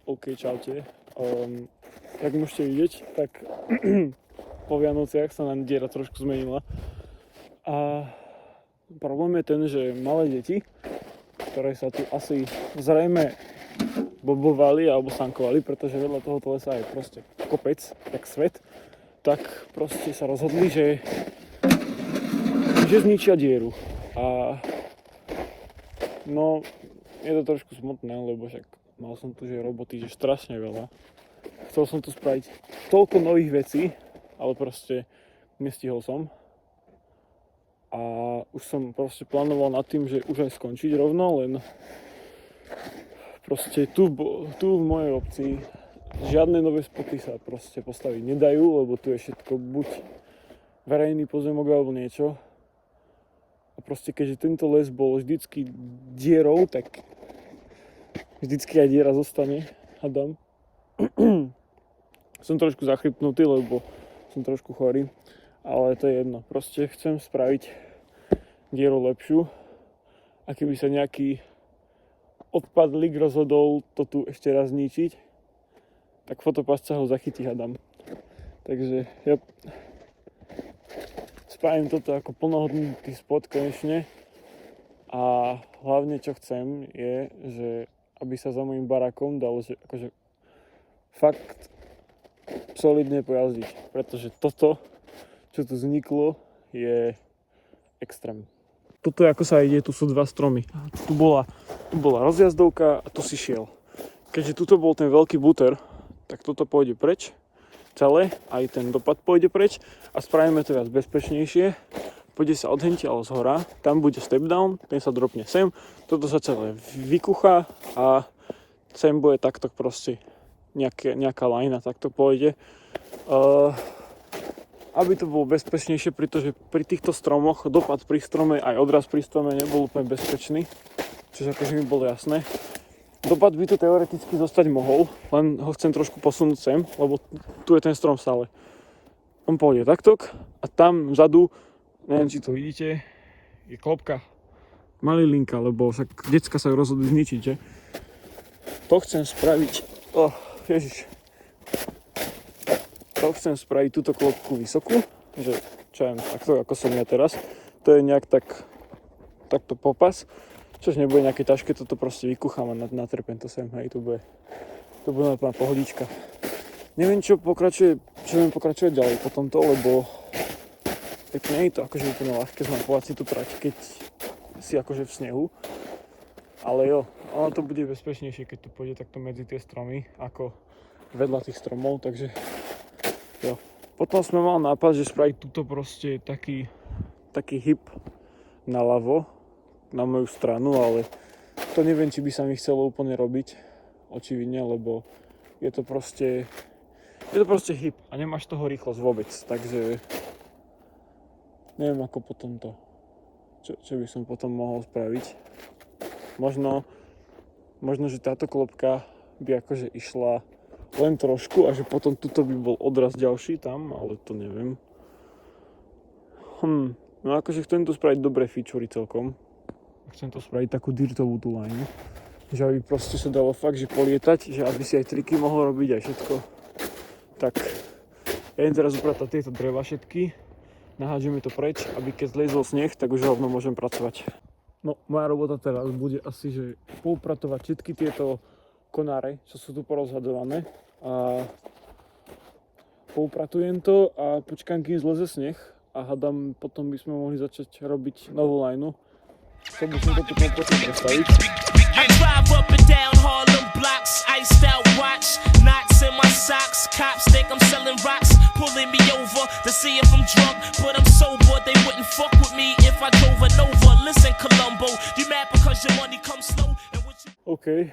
OK, čaute. Jak môžete vidieť, tak po Vianociach sa nám diera trošku zmenila. A problém je ten, že malé deti, ktoré sa tu asi zrejme bobovali alebo sankovali, pretože vedľa tohoto lesa je proste kopec, tak svet, tak proste sa rozhodli, že zničia dieru. A no, je to trošku smutné, lebo však mal som tu že roboty, že strašne veľa. Chcel som tu spraviť toľko nových vecí, ale proste nestihol som. A už som proste plánoval nad tým, že už aj skončiť rovno, len proste tu v mojej obci žiadne nové spoty sa proste postaviť nedajú, lebo tu je všetko buď verejný pozemok alebo niečo. A proste keďže tento les bol vždycky dierou, tak vždycky aj diera zostane, hádam. Som trošku zachrypnutý, lebo som trošku chorý, ale to je jedno. Proste chcem spraviť dieru lepšiu a keby sa nejaký odpadlík rozhodol to tu ešte raz zničiť, tak fotopasca ho zachytí, hádam. Takže ja spravím toto ako plnohodnotný spot konečne a hlavne čo chcem je, že aby sa za môjim barakom dalo že akože fakt solidne pojazdiť, pretože toto, čo tu vzniklo, je extrém. Toto je ako sa ide, tu sú dva stromy. Tu bola rozjazdovka a tu si šiel. Keďže tuto bol ten veľký buter, tak toto pôjde preč celé, aj ten dopad pôjde preč a spravíme to viac bezpečnejšie. Pôjde sa odhentiaľ z hora, tam bude step down, ten sa dropne sem, toto sa celé vykuchá a sem bude takto proste nejaká lajna, takto pôjde. Aby to bolo bezpečnejšie, pretože pri týchto stromoch dopad pri strome aj odraz pri strome nebol úplne bezpečný, čiže akože mi bolo jasné. Dopad by to teoreticky zostať mohol, len ho chcem trošku posunúť sem, lebo tu je ten strom stále. On pôjde takto a tam vzadu, neviem či to vidíte, je klopka malilinka, lebo však decka sa ju rozhodli zničiť, že? To chcem spraviť, To chcem spraviť túto klopku vysokú, že čo viem, takto ako som ja teraz, to je nejak takto popas, čož nebude nejaké ťažké, toto proste vykuchám a natrepem to sem, hej, to bude úplná pohodička. Neviem, čo budem pokračovať ďalej po tomto, lebo tak nie je to akože úplne ľahké zmapovať si tú trať, keď si akože v snehu, ale jo, ono to bude bezpečnejšie, keď to pôjde takto medzi tie stromy, ako vedľa tých stromov, takže jo. Potom sme mal nápad, že spraviť tuto proste taký hip naľavo, na moju stranu, ale to neviem, či by sa mi chcelo úplne robiť, očividne, lebo je to proste hip a nemáš toho rýchlosť vôbec, takže neviem ako potom to, čo by som potom mohol spraviť. Možno, že táto klopka by akože išla len trošku a že potom tuto by bol odraz ďalší tam, ale to neviem. No akože chcem tu spraviť dobré featurey celkom. Chcem to spraviť takú dirtovú tú line, že aby proste sa dalo fakt, že polietať, že aby si aj triky mohol robiť aj všetko. Tak ja idem teraz upratať tieto dreva všetky, nahádžeme to preč, aby keď zliezol sneh, tak už rovno môžem pracovať. No, moja robota teraz bude asi, že poupratovať všetky tieto konáre, čo sú tu porozhadované a poupratujem to a počkám, kým zleze sneh a hádam, potom by sme mohli začať robiť novú lineu. Chcel by som to tu kompletne predstaviť. I drive up and down Harlem blocks, iced out watch, knots in my socks, cops think I'm selling rocks, pulling me over to see if I'm drunk, but I'm sober, they wouldn't fuck with me if I drove a Nova. Listen Columbo, you mad because your money comes slow and what you... OK,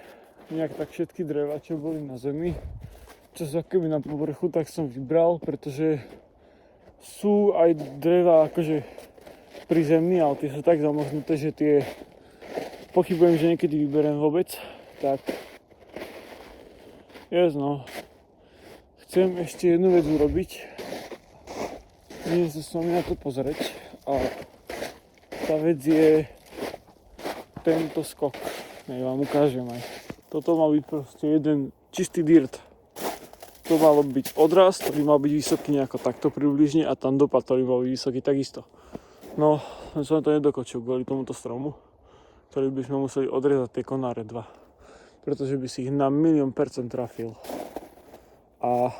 nejak tak všetky dreva, čo boli na zemi, čo sa keby na povrchu, tak som vybral, pretože sú aj dreva akože pri zemi, ale tie sú tak zamožnuté, že tie pochybujem, že niekedy vyberiem vôbec, tak no. Chcem ešte jednu vec urobiť, idem sa s vami na to pozrieť a tá vec je tento skok, ja vám ukážem aj. Toto má byť proste jeden čistý dirt. To malo byť odrast, ktorý mal byť vysoký nejako takto približne a tam dopad, ktorý mal byť vysoký takisto. No, som to nedokočil kvôli tomuto stromu, ktorý by sme museli odrezať tie konáre 2. Pretože by si ich na 1,000,000% trafil. A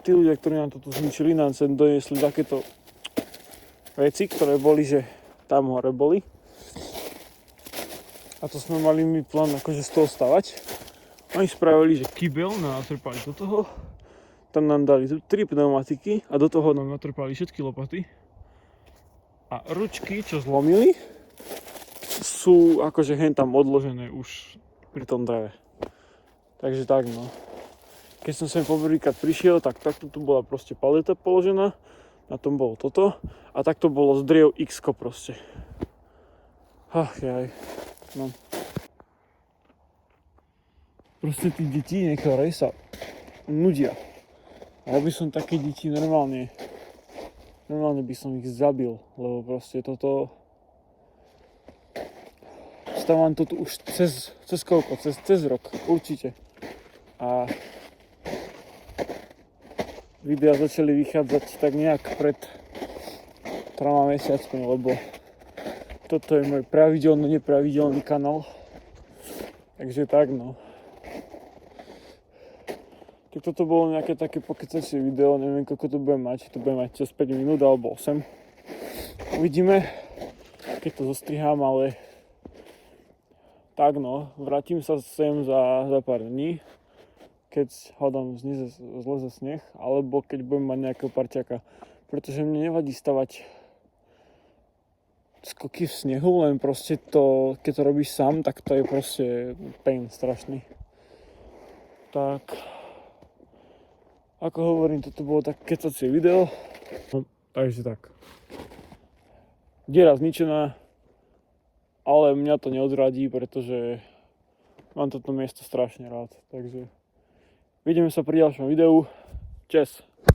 tí ľudia, ktorí nám to tu zničili, nám sem doniesli takéto veci, ktoré boli, že tam hore boli. A to sme mali my plán akože z toho stavať. Oni spravili, že kybel nám natrpali do toho. Tam nám dali 3 pneumatiky a do toho nám natrpali všetky lopaty. A ručky, čo zlomili, sú akože hen tam odložené už pri tom dreve. Takže tak no. Keď som sem poprvýkrát prišiel, tak takto tu bola proste paleta položená. Na tom bolo toto. A takto bolo z driev X-ko proste. Ach jaj. No. Proste tí deti niektoré sa nudia. A ja by som také deti normálne by som ich zabil, lebo proste toto stávam to tu už cez koľko? Cez rok, určite. A videá začali vychádzať tak nejak pred 3 mesiacmi, lebo toto je môj nepravidelný kanál. Takže tak no. Tak toto bolo nejaké také pokecacie video, neviem koľko to bude mať, to bude mať cez 5 minút alebo 8. Uvidíme, keď to zostrihám, ale tak no, vrátim sa sem za pár dní, keď hádam zleze sneh, alebo keď budem mať nejakého parťaka, pretože mne nevadí stavať skoky v snehu, len proste to, keď to robíš sám, tak to je proste pain strašný. Tak, ako hovorím, toto bolo tak kecacie video. No, takže tak. Diera zničená, ale mňa to neodradí, pretože mám toto miesto strašne rád. Takže vidíme sa pri ďalšom videu. Čes.